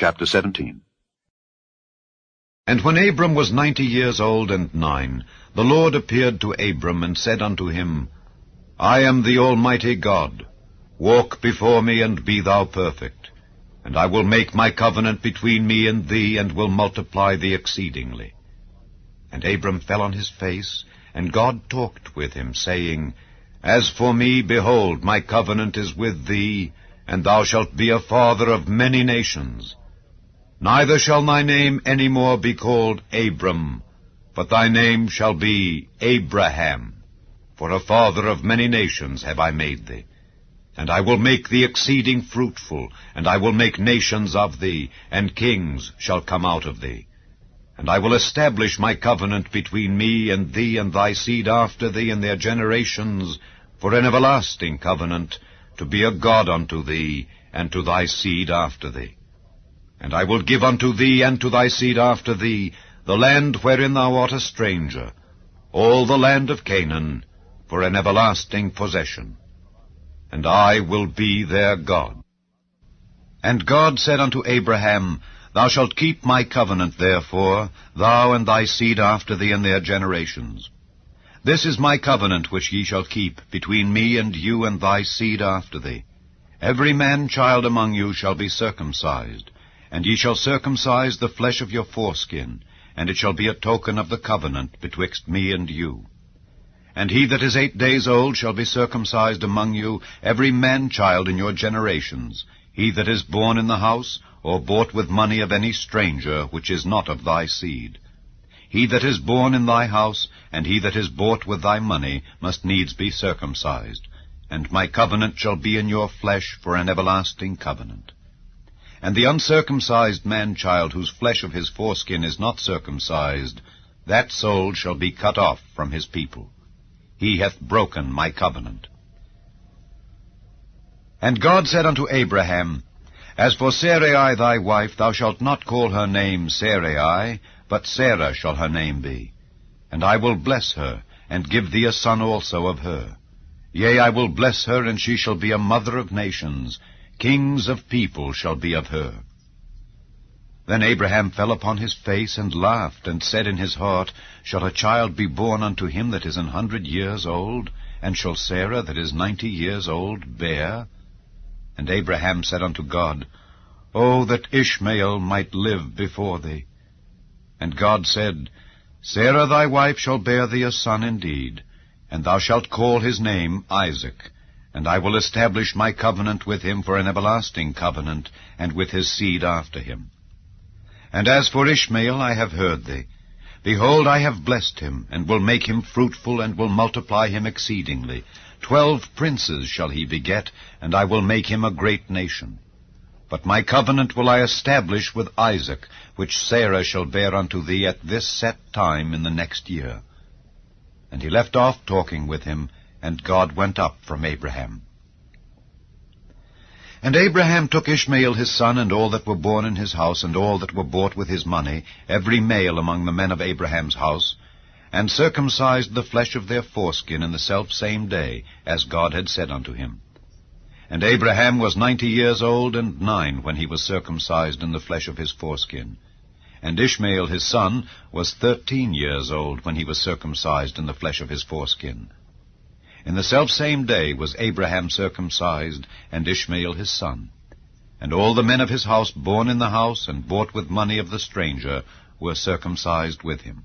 Chapter 17. And when Abram was 90 years old and 9, the Lord appeared to Abram and said unto him, I am the Almighty God. Walk before me, and be thou perfect. And I will make my covenant between me and thee, and will multiply thee exceedingly. And Abram fell on his face, and God talked with him, saying, As for me, behold, my covenant is with thee, and thou shalt be a father of many nations. Neither shall thy name any more be called Abram, but thy name shall be Abraham, for a father of many nations have I made thee. And I will make thee exceeding fruitful, and I will make nations of thee, and kings shall come out of thee. And I will establish my covenant between me and thee and thy seed after thee in their generations, for an everlasting covenant, to be a God unto thee, and to thy seed after thee. And I will give unto thee and to thy seed after thee the land wherein thou art a stranger, all the land of Canaan, for an everlasting possession. And I will be their God. And God said unto Abraham, Thou shalt keep my covenant, therefore, thou and thy seed after thee in their generations. This is my covenant which ye shall keep between me and you and thy seed after thee. Every man-child among you shall be circumcised, and ye shall circumcise the flesh of your foreskin, and it shall be a token of the covenant betwixt me and you. And he that is 8 days old shall be circumcised among you, every man-child in your generations, he that is born in the house, or bought with money of any stranger, which is not of thy seed. He that is born in thy house, and he that is bought with thy money, must needs be circumcised. And my covenant shall be in your flesh for an everlasting covenant. And the uncircumcised man-child, whose flesh of his foreskin is not circumcised, that soul shall be cut off from his people. He hath broken my covenant. And God said unto Abraham, As for Sarai thy wife, thou shalt not call her name Sarai, but Sarah shall her name be. And I will bless her, and give thee a son also of her. Yea, I will bless her, and she shall be a mother of nations. Kings of people shall be of her. Then Abraham fell upon his face, and laughed, and said in his heart, Shall a child be born unto him that is 100 years old? And shall Sarah that is 90 years old bear? And Abraham said unto God, O that Ishmael might live before thee. And God said, Sarah thy wife shall bear thee a son indeed, and thou shalt call his name Isaac. And I will establish my covenant with him for an everlasting covenant, and with his seed after him. And as for Ishmael, I have heard thee. Behold, I have blessed him, and will make him fruitful, and will multiply him exceedingly. 12 princes shall he beget, and I will make him a great nation. But my covenant will I establish with Isaac, which Sarah shall bear unto thee at this set time in the next year. And he left off talking with him, and God went up from Abraham. And Abraham took Ishmael his son, and all that were born in his house, and all that were bought with his money, every male among the men of Abraham's house, and circumcised the flesh of their foreskin in the selfsame day, as God had said unto him. And Abraham was 90 years old and 9 when he was circumcised in the flesh of his foreskin. And Ishmael his son was 13 years old when he was circumcised in the flesh of his foreskin. In the selfsame day was Abraham circumcised, and Ishmael his son. And all the men of his house born in the house, and bought with money of the stranger, were circumcised with him.